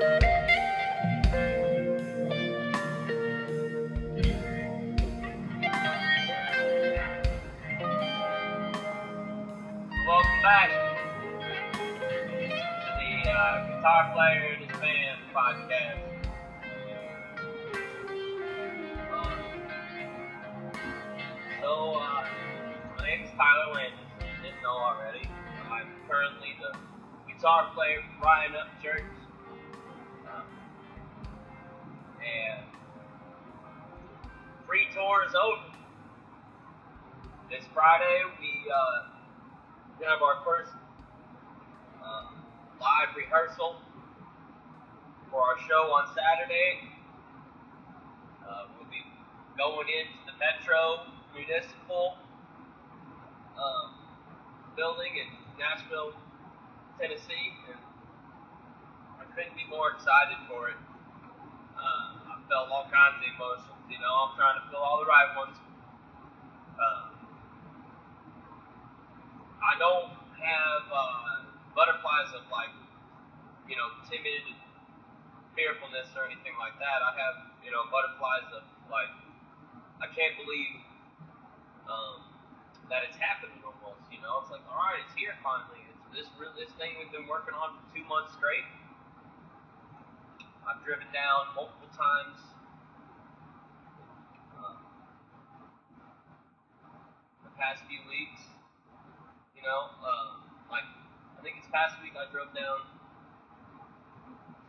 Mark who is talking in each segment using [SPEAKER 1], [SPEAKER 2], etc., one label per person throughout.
[SPEAKER 1] Welcome back to the Guitar Player and His Band podcast. My name is Tyler Landess, if you didn't know already. I'm currently the guitar player for Upchurch. And free tour is over. This Friday, we have our first live rehearsal for our show on Saturday. We'll be going into the Metro Municipal building in Nashville, Tennessee, and I couldn't be more excited for it. I felt all kinds of emotions, I'm trying to feel all the right ones. I don't have butterflies of timid fearfulness or anything like that. I have, butterflies of I can't believe that it's happening almost, It's like, all right, it's here finally. It's this thing we've been working on for 2 months straight. I've driven down multiple times. The past few weeks, I think this past week I drove down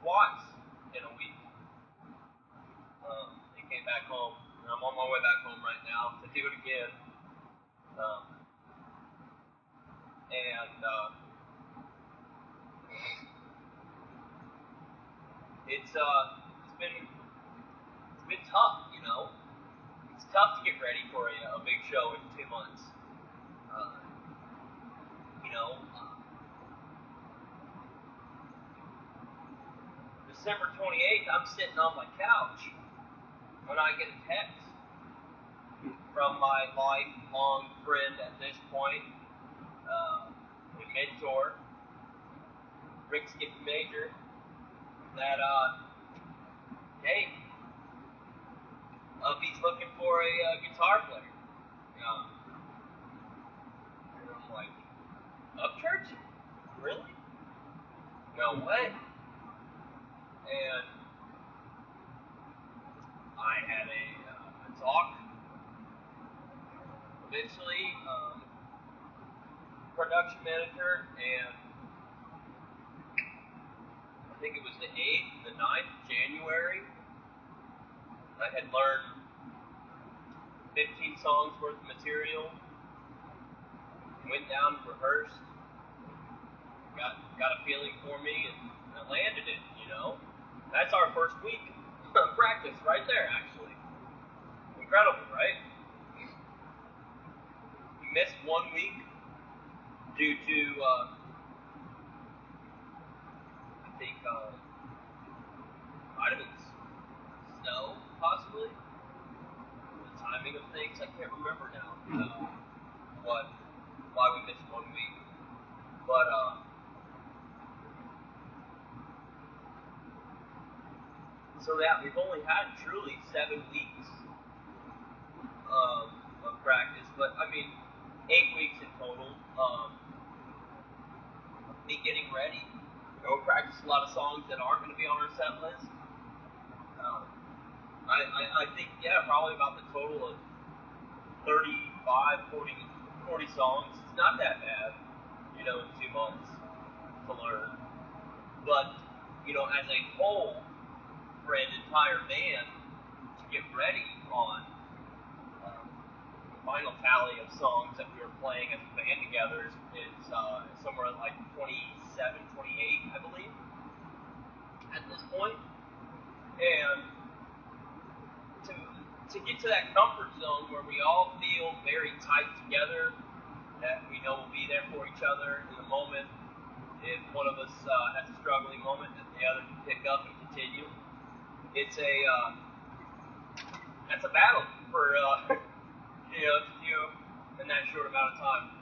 [SPEAKER 1] twice in a week. And came back home. And I'm on my way back home right now to do it again. It's been tough, It's tough to get ready for a big show in 2 months. December 28th, I'm sitting on my couch when I get a text from my lifelong friend at this point, and mentor, Rick Skippy Major, that, hey, he's looking for a guitar player. And I'm like, Upchurch? Really? No way. And I had a talk. Eventually, production manager, and I think it was the 8th, the 9th of January, I had learned 15 songs worth of material, went down and rehearsed, got a feeling for me, and I landed it, That's our first week of practice right there, actually. Incredible, right? We missed 1 week due to, I think, vitamins, snow, possibly. The timing of things, I can't remember now. Why we missed 1 week. But, so that we've only had truly 7 weeks of practice, but 8 weeks in total. Me getting ready. We practice a lot of songs that aren't going to be on our set list. I think, probably about the total of 35, 40 songs. It's not that bad, in 2 months to learn. But, as a whole, for an entire band to get ready on the final tally of songs that we were playing as a band together is somewhere like 27, 28, I believe, at this point. And to get to that comfort zone where we all feel very tight together, that we know we'll be there for each other in the moment. If one of us has a struggling moment, that the other can pick up and continue. It's that's a battle for to do in that short amount of time.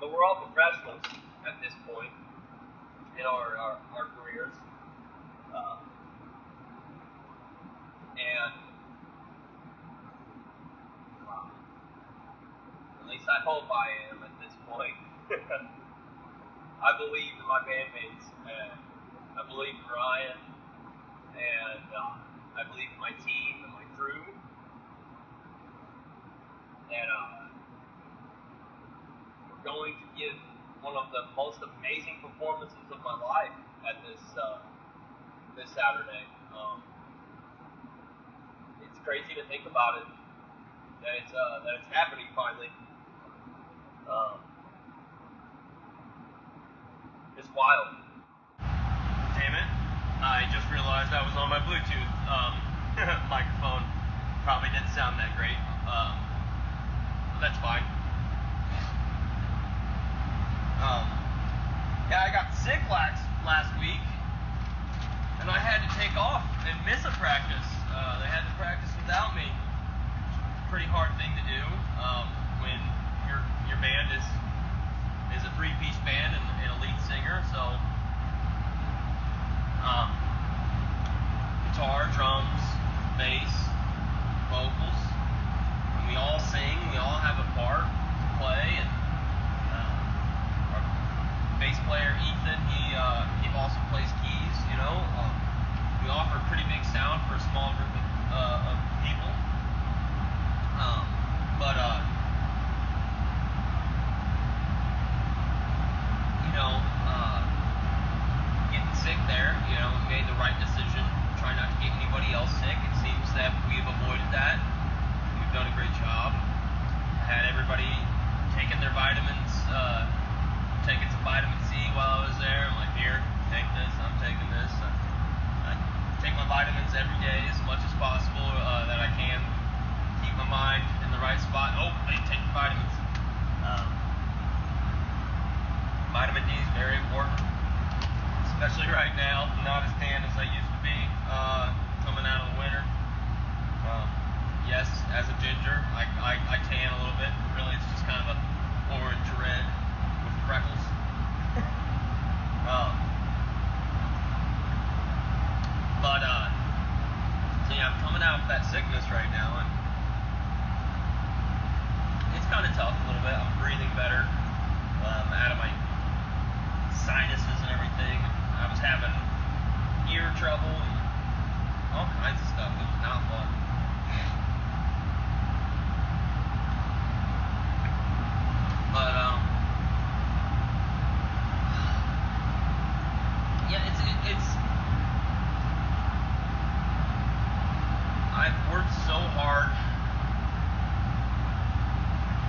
[SPEAKER 1] But we're all professionals at this point, in our careers. And at least I hope I am at this point. I believe in my bandmates, and I believe in Ryan, and I believe in my team and my crew. And we're going to give one of the most amazing performances of my life at this Saturday. It's crazy to think about it, that it's happening finally. It's wild. Damn it! I just realized I was on my Bluetooth microphone. Probably didn't sound that great. But that's fine. Yeah, I got sick last week, and I had to take off and miss a practice. They had to practice without me. Pretty hard thing to do when your band is a three-piece band and a lead singer. So guitar, drums, bass, vocals, and we all sing. We all have a part to play. And our bass player Ethan, he also plays keys. We offer a pretty big sound for a small group of people. But getting sick there, we made the right decision. Try not to get anybody else sick. It seems that we've avoided that. We've done a great job. Had everybody taking their vitamins, taking some vitamin C while I was there. I'm like, here, take this, I'm taking this. I take my vitamins every day as much as possible that I can. Keep my mind in the right spot. Oh, I take vitamins. Vitamin D is very important, especially right now. I'm not as tan as I used to be coming out of the winter. Yes, as a ginger, I tan a little bit. Really, it's just kind of a orange red with freckles. So yeah, I'm coming out with that sickness right now, and it's kind of tough a little bit. I'm breathing better out of my sinuses and everything. I was having ear trouble and all kinds of stuff. It was not fun. But yeah, it's I've worked so hard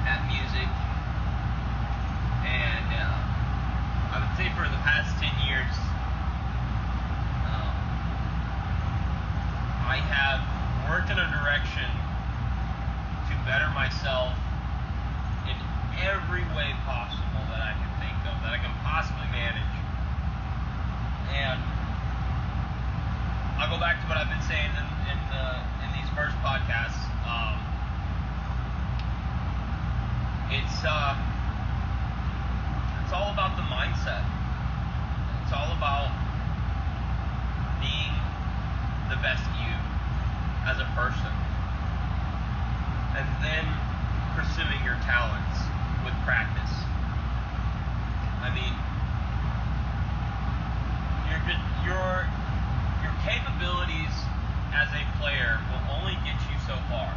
[SPEAKER 1] at music, and I would say for the past 10 years, I have worked in a direction to better myself in every way possible that I can think of, that I can possibly manage. And I'll go back to what I've been saying in these first podcasts. It's all about the mindset. It's all about being the best you as a person, and then pursuing your talents with practice. I mean, your capabilities as a player will only get you so far.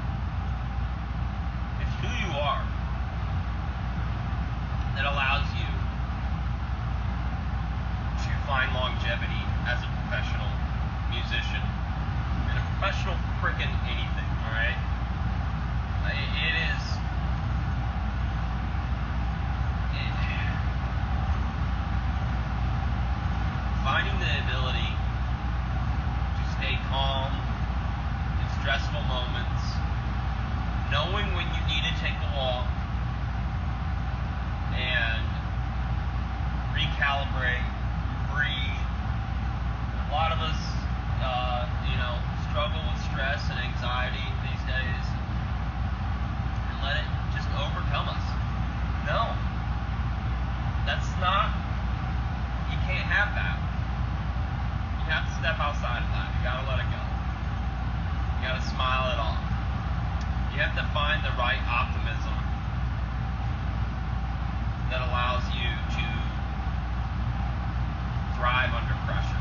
[SPEAKER 1] It's who you are that allows you to find longevity as a professional musician and a professional frickin' anything, alright? Finding the ability to stay calm in stressful moments find the right optimism that allows you to thrive under pressure.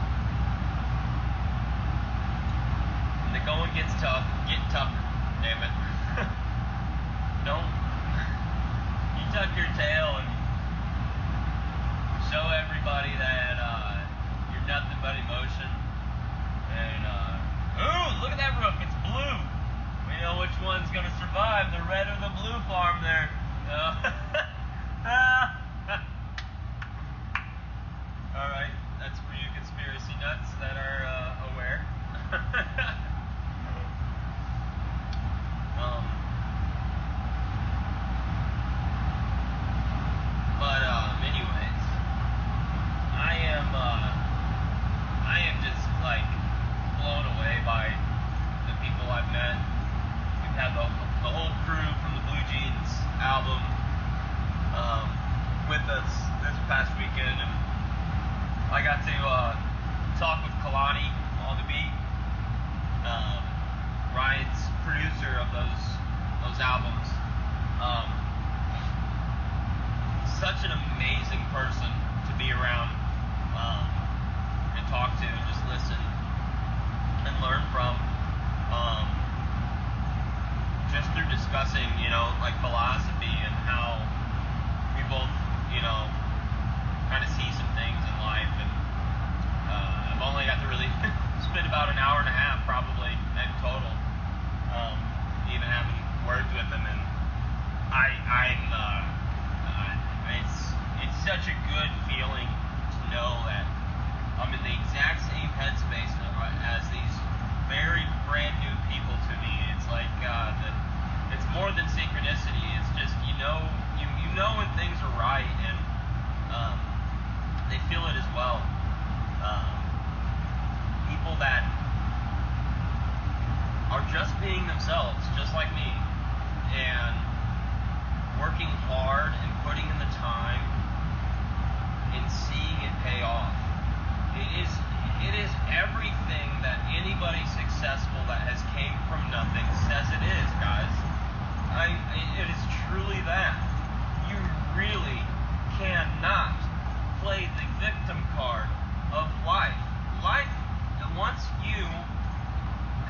[SPEAKER 1] When the going gets tough, get tougher, damn it. Don't you tuck your tail and show everybody that you're nothing but emotion. And ooh, look at that roof, it's blue. We know which one's gonna survive, the red or the blue farm there. Alright, that's for you conspiracy nuts that are aware. Anyways, I am just like blown away by the people I've met. We've had the whole crew from the Blue Jeans album with us this past weekend, and I got to talk with Kalani on the beat, Ryan's producer of those albums. Such an amazing person to be around and talk to and just listen and learn from. Just through discussing, like philosophy and how we both, kind of see some things in life. And I've only got to really spend about an hour and a half probably in total, even having words with him. And it's such a good feeling to know that I'm in the exact same headspace as these very brand new people to me. It's like it's more than synchronicity. It's just you know when things are right, and they feel it as well. People that are just being themselves, just like me, and working hard and putting in the time and seeing it pay off. It is everything that anybody successful that has came from nothing says it is, guys. It is truly that. You really cannot play the victim card of life. Life, once you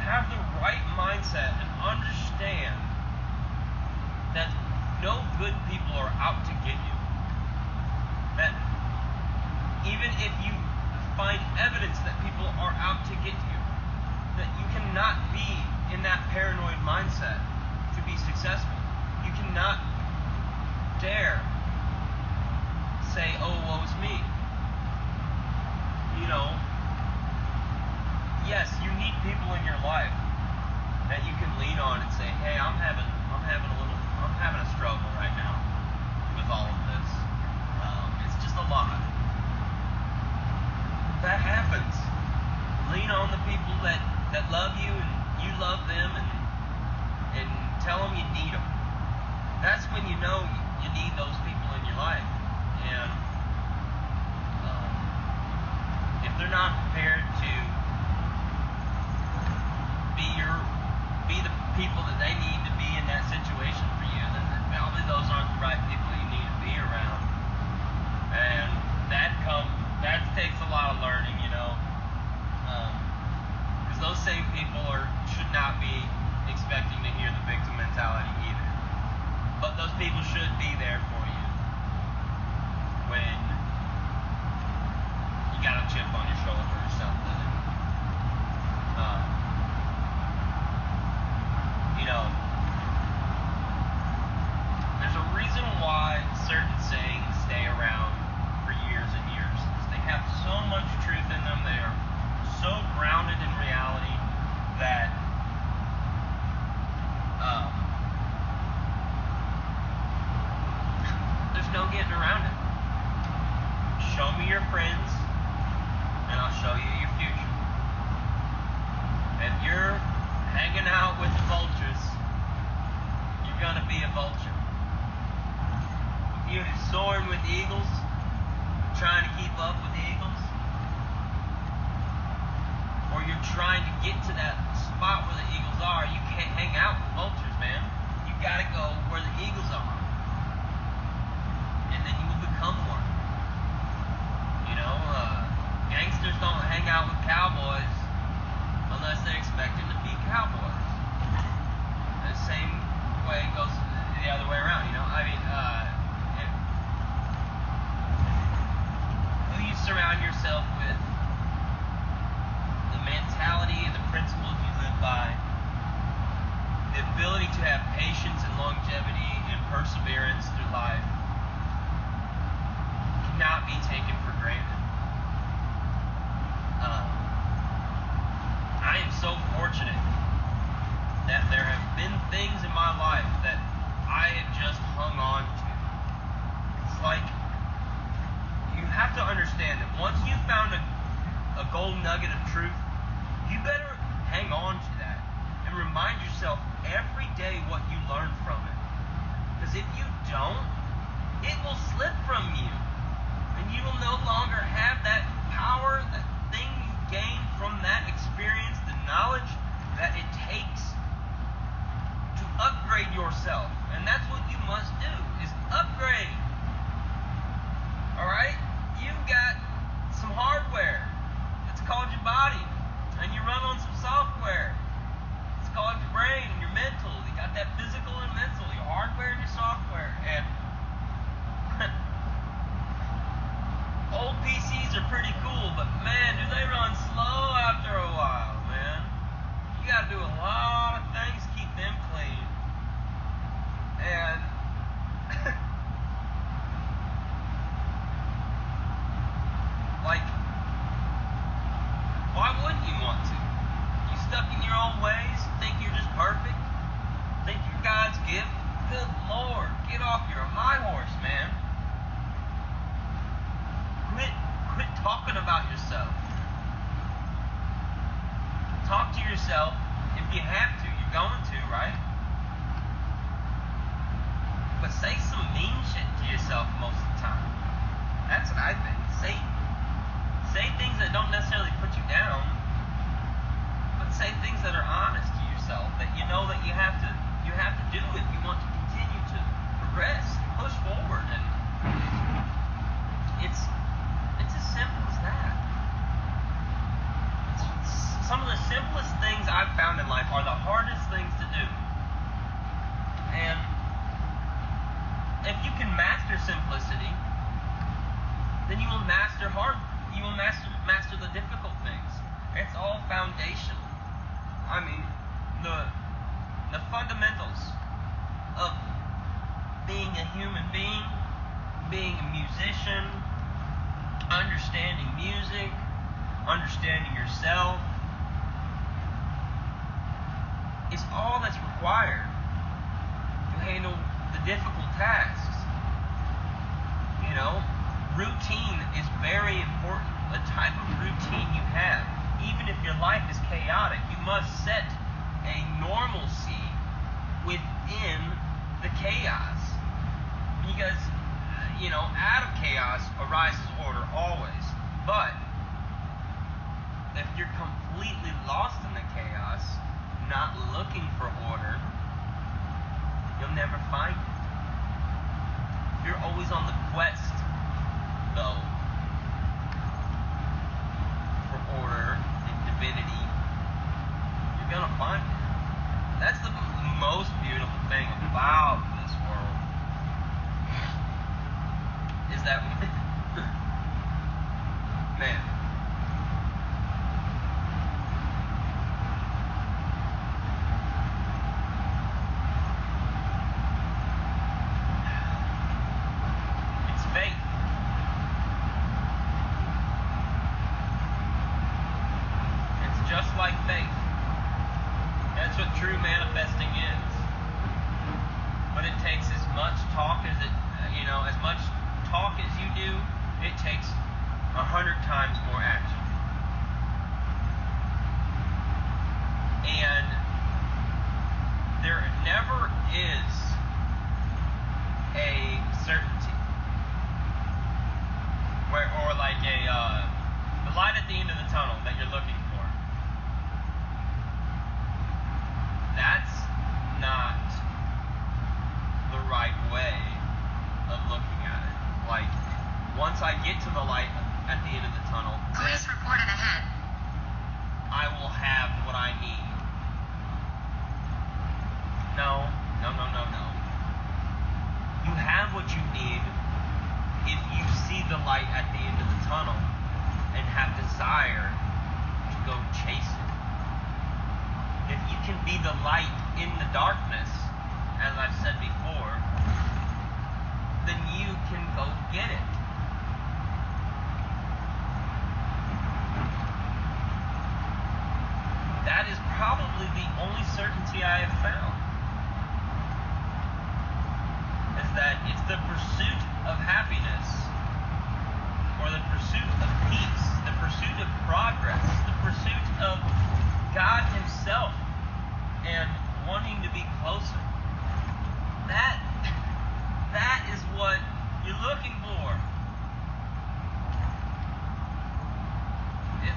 [SPEAKER 1] have the right mindset and understand that no good people are out to get you, that even if you find evidence that people are out to get you, that you cannot be in that paranoid mindset to be successful. You cannot dare say, oh, woe's me. Yes, you need people in your life that you can lean on and say, hey, I'm having a struggle right now with all of this. It's just a lot. That happens. Lean on the people that love you and you love them, and tell them you need them. That's when you know you need those people in your life. And if they're not prepared to be the people that they need to be in that situation for you, then probably those aren't the right people you need to be around. And that takes a lot of learning, because those same people should not be expecting to hear the victim mentality either. But those people should be there for you when you got a chip on your shoulder or something. There's a reason why certain sayings stay around for years and years. They have so much truth in them. They are so grounded in reality that there's no getting around it. Show me your friends, and I'll show you your future. If you're hanging out with the vultures, you're gonna be a vulture. If you're soaring with eagles, trying to keep up with the eagles, or you're trying to get to that spot where the eagles are, you can't hang out with vultures, man. You gotta go where the eagles are. And then you will become one. You know, gangsters don't hang out with cowboys unless they're expecting to be cowboys. The same way it goes the other way around, you know? I mean, who you surround yourself with, the mentality and the principles you live by, the ability to have patience and longevity and perseverance through life cannot be taken for granted. I am so fortunate that there have been things in my life that I have just hung on to. It's like, you have to understand that once you've found a gold nugget of truth, you better hang on to that and remind yourself every day what you learn from it. Because if you don't, it will slip from you. And you will no longer have that power, that thing you gain from that experience, the knowledge that it takes to upgrade yourself. And that's what you must do, is upgrade. Alright? You've got some hardware. It's called your body. And you run on some software. It's called your brain and your mental. You got that physical and mental, your hardware and your software. And old PCs are pretty cool, but man, do they run slow after a while, man. You gotta do a lot of things to keep them clean. And like, why wouldn't you want to? You stuck in your own ways, think you're just perfect, think you're God's gift? Good Lord, get off your high horse, man. Quit talking about yourself. Talk to yourself if you have to. You're going to, right? But say some mean shit to yourself most of the time. That's what I think. Say things that don't necessarily put you down, but say things that are honest to yourself, that you know that you have to do if you want to continue to progress, push forward. And it's as simple as that. Some of the simplest things I've found in life are the hardest things to do. And if you can master simplicity, then you will master the difficult things. It's all foundational. I mean, the fundamentals of being a human being, being a musician, understanding music, understanding yourself, is all that's required to handle the difficult tasks. You know, routine is very important. The type of routine you have, even if your life is chaotic, you must set a normalcy within the chaos. Because, you know, out of chaos arises order always. But if you're completely lost in the chaos, not looking for order, you'll never find it. If you're always on the quest, though, for order and divinity, you're gonna find it. That's the most beautiful thing about this world, is that man, it's faith. It's just like faith. That's what true manifesting is. But it takes as much talk as as much talk as you do, it takes 100 times more action. And there never is a certainty, or like the light at the end of the tunnel that you're looking for. That's not darkness, as I've said before, then you can go get it. That is probably the only certainty I have found. Is that it's the pursuit of happiness, or the pursuit of peace, the pursuit of progress, the pursuit of God Himself, and wanting to be closer. That is what you're looking for.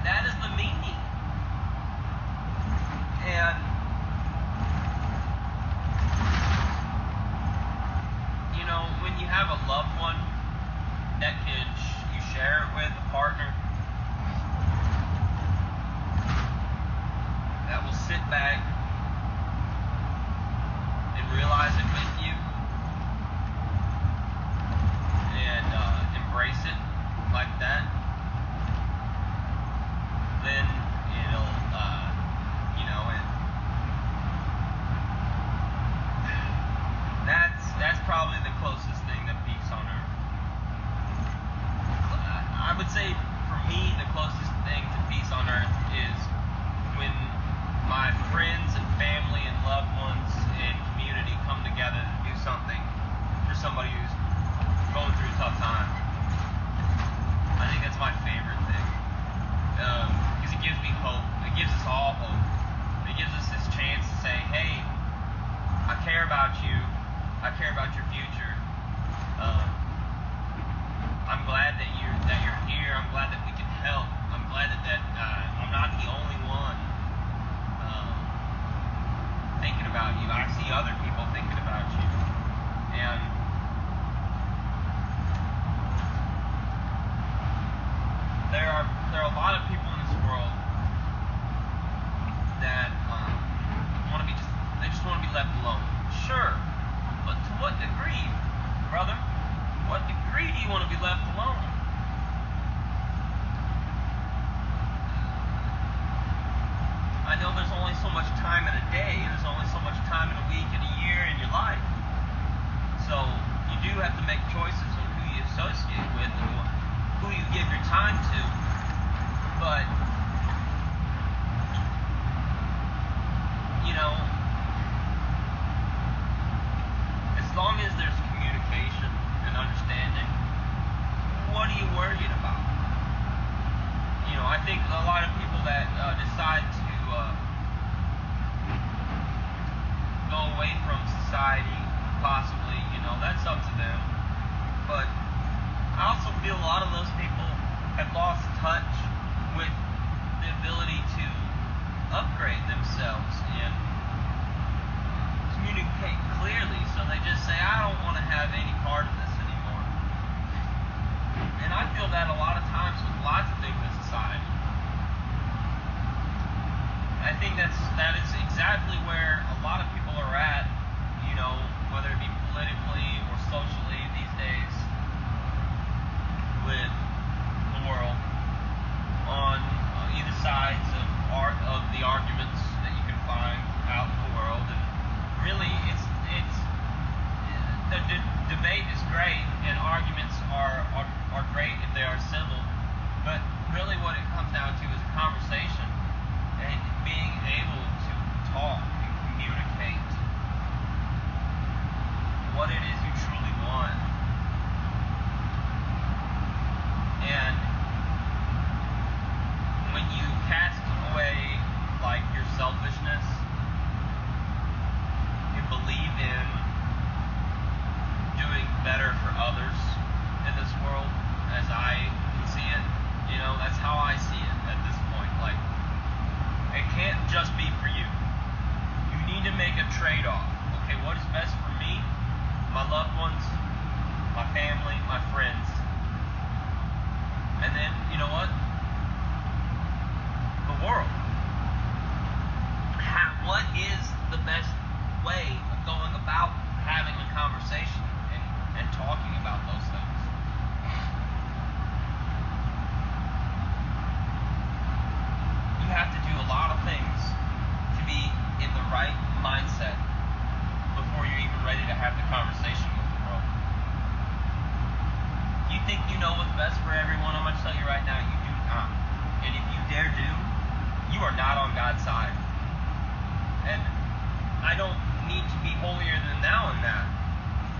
[SPEAKER 1] That is the meaning. And you know, when you have a loved one that you share it with, a partner that will sit back and realize it with you and embrace it like that, then it'll, that's probably the closest thing to peace on earth. I would say, for me, the closest thing to peace on earth is when my friends and family and loved ones and community come together to do something for somebody who's going through a tough time. I think that's my favorite thing. Because it gives me hope. It gives us all hope. It gives us this chance to say, hey, I care about you. I care about your future. I'm glad that you're here. I'm glad that we can help. I'm glad that I'm not the only one thinking about you. I see other people thinking about you. And there are a lot of people in this world that they just want to be left alone. Sure. But to what degree, brother? What degree do you want to be left alone? I know there's only so much time in a day, there's only so much time in a week and a year in your life. So you do have to make choices on who you associate with and who you give your time to. But, you know, as long as there's communication and understanding, what are you worried about? You know, I think a lot of people that decide to go away from society, possibly, you know, that's up to them. But I also feel a lot of those people have lost touch with the ability to upgrade themselves and communicate clearly, so they just say, I don't want to have any part of this anymore. And I feel that a lot of times with lots of things in society. I think that is exactly where a lot of people are at, you know, whether it be politically or socially these days with the world, on either sides of the arguments that you can find out in the world. And really, it's the debate is great, and arguments are great if they are civil. But really, what it comes down to is a conversation and being able to talk and communicate what it is you truly want. And when you cast away like your selfishness and believe in doing better for others in this world, as I can see it, you know, that's how I see it at this point. Like, it can't just be for you. You need to make a trade-off. Okay, what is best for me, my loved ones, my family, my friends, and then, you know what? The world. What is the best way of going about having a conversation and talking about those things? You have to do a lot of things to be in the right mindset are not on God's side. And I don't need to be holier than thou in that.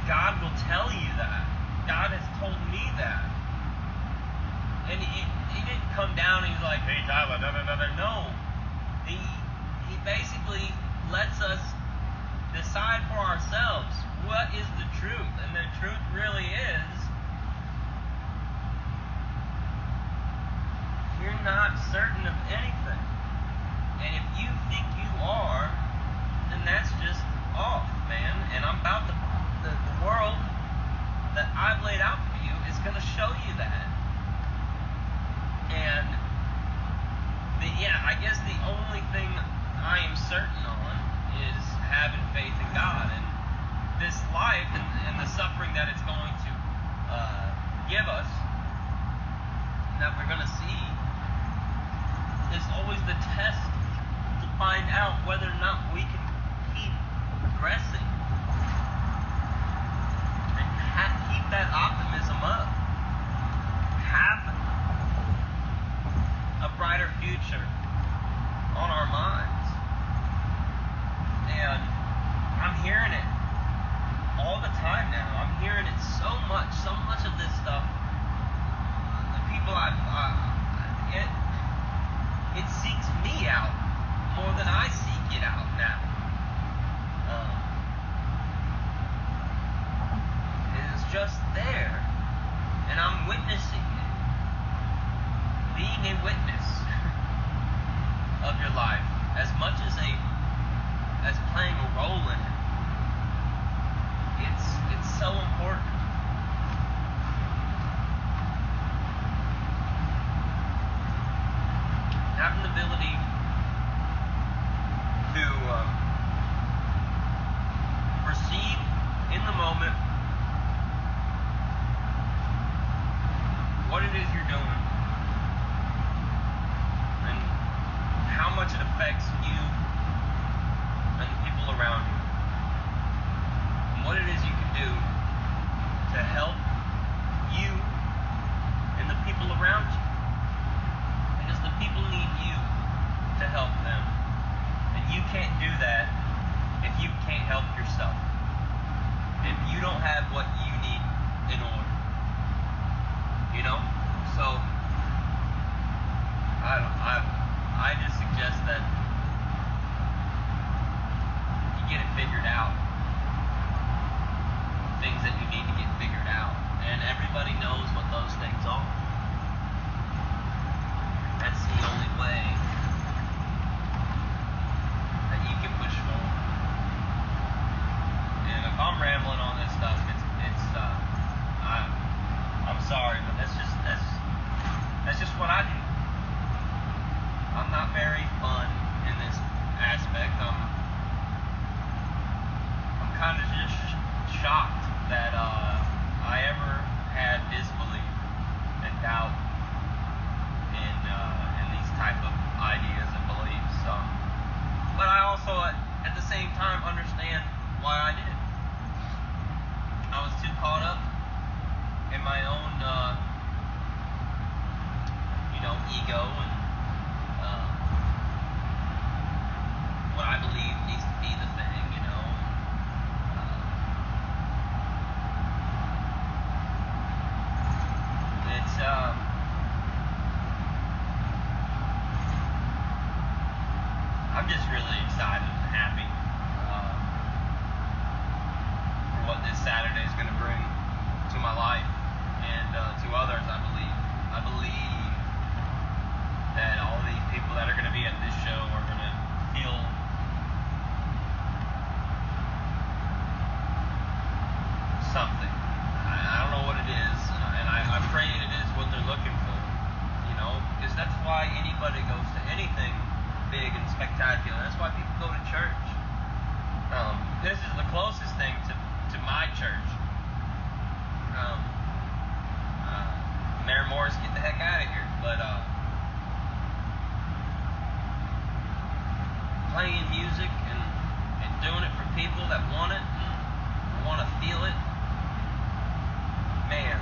[SPEAKER 1] God will tell you that. God has told me that. And he didn't come down and he's like, hey Tyler, no. He basically lets us decide for ourselves what is the truth. And the truth really is, you're not certain of anything. And if you think you are, then that's just off, man. And I'm about the world that I've laid out for you is going to show you that. And I guess the only thing I am certain on is having faith in God. And this life and the suffering that it's going to give us, that we're going to see, is always the test to find out whether or not we can keep progressing and keep that optimism up, have a brighter future on our minds. And I'm hearing it all the time now. I'm hearing it so much of this stuff. The people it seeks me out more than I seek it out now. It is just there, and I'm witnessing it. Being a witness of your life, as much as playing a role in it, it's so important. Having the ability to perceive in the moment what it is you're doing and how much it affects you and the people around you, and what it is you can do to help you and the people around you. Because the people need you to help them. And you can't do that if you can't help yourself. If you don't have what you need in order. You know? So, I just suggest that you get it figured out. Things that you need to get figured out. And everybody knows what those things are. That's the only way that you can push forward. And if I'm rambling on this stuff, I'm sorry, but that's just what I do. I'm not very fun in this aspect. I'm kind of just shocked that I ever had disbelief and doubt in these type of ideas and beliefs. But I also, at the same time, understand why I did. I was too caught up in my own, ego and what I believe needs to be the thing, It's I'm just really excited and happy for what this Saturday is going to bring to my life and to others. I believe that all these people that are going to be at this show are going to feel something. I don't know what it is, and I pray it is what they're looking for, because that's why anybody goes to anything big and spectacular. That's why people go to church. This is the closest thing to my church. Mayor Morris, get the heck out of here. But playing music and doing it for people that want it and want to feel it, man,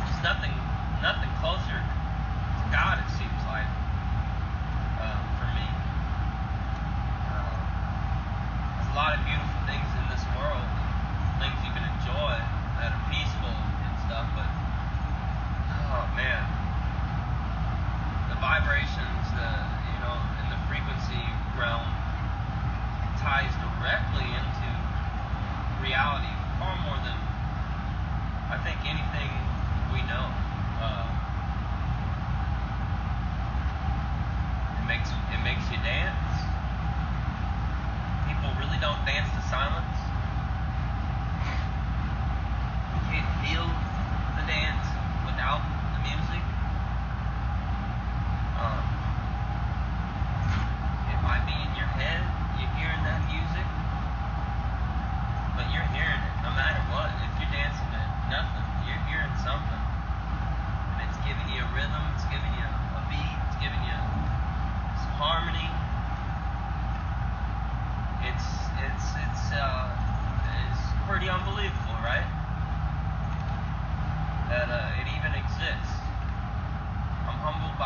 [SPEAKER 1] there's nothing closer to God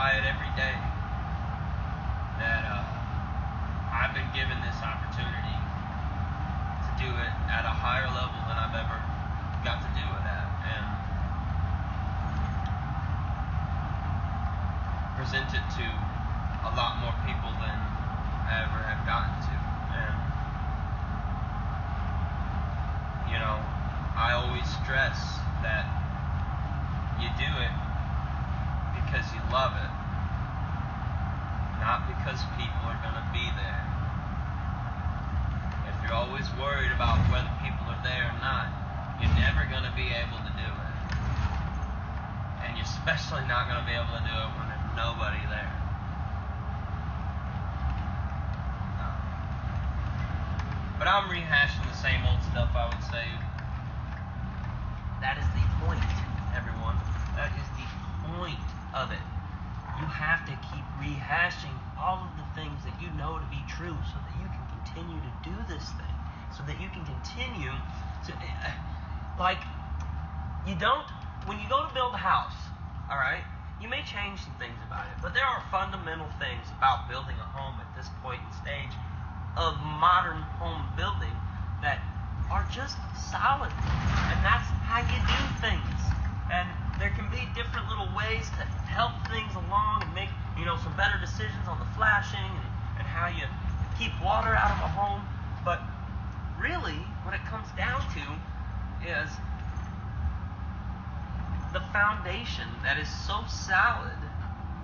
[SPEAKER 2] by it every day that I've been given this opportunity to do it at a higher level than I've ever got to do it at, and present it to a lot more people than I ever have gotten to. And you know, I always stress that you do it because you love it, not because people are going to be there. If you're always worried about whether people are there or not, you're never going to be able to do it. And you're especially not going to be able to do it when there's nobody there. But I'm rehashing the same old stuff, I would say. That is the point, everyone. That is the point of it. You have to keep rehashing all of the things that you know to be true so that you can continue to do this thing. So that you can continue to... Like, you don't... When you go to build a house, alright, you may change some things about it, but there are fundamental things about building a home at this point in stage of modern home building that are just solid, and that's how you do things. And there can be different little ways to help things along and make, you know, some better decisions on the flashing and how you keep water out of a home. But really, what it comes down to is the foundation that is so solid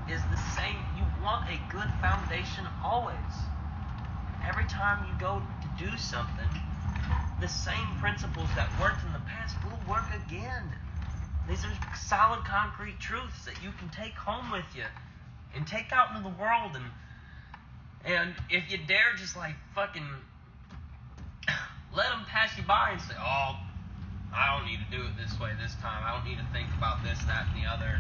[SPEAKER 2] is the same. You want a good foundation always. Every time you go to do something, the same principles that worked in the past will work again. These are solid, concrete truths that you can take home with you and take out into the world. And if you dare just like fucking let them pass you by and say, oh, I don't need to do it this way this time. I don't need to think about this, that, and the other.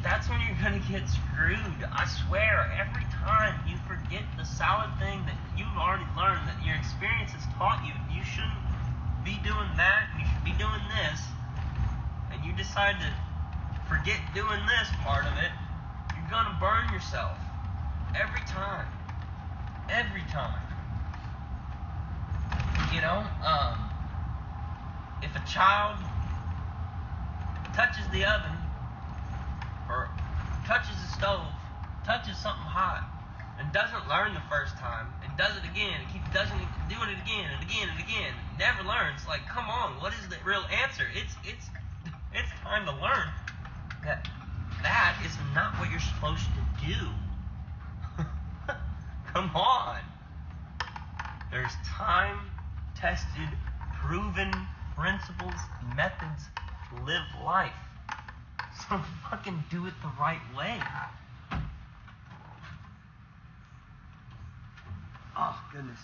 [SPEAKER 2] That's when you're going to get screwed. I swear, every time you forget the solid thing that you've already learned, that your experience has taught you, you shouldn't be doing that, you should be doing this, and you decide to forget doing this part of it, you're going to burn yourself. Every time. Every time. You know, if a child touches the oven, or touches the stove, touches something hot, and doesn't learn the first time, and does it again, and keeps doing it again and again and again, never learns. Like, come on, what is the real answer? It's time to learn that is not what you're supposed to do. Come on. There's time-tested, proven principles, methods to live life. So fucking do it the right way. Oh, goodness.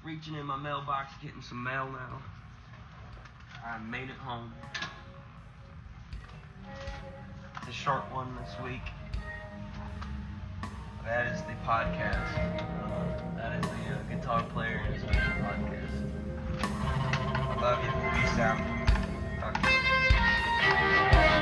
[SPEAKER 2] Reaching in my mailbox, getting some mail now. I made it home. It's a short one this week. That is the podcast. That is the guitar player in his podcast. I love you. Peace out. Talk to you.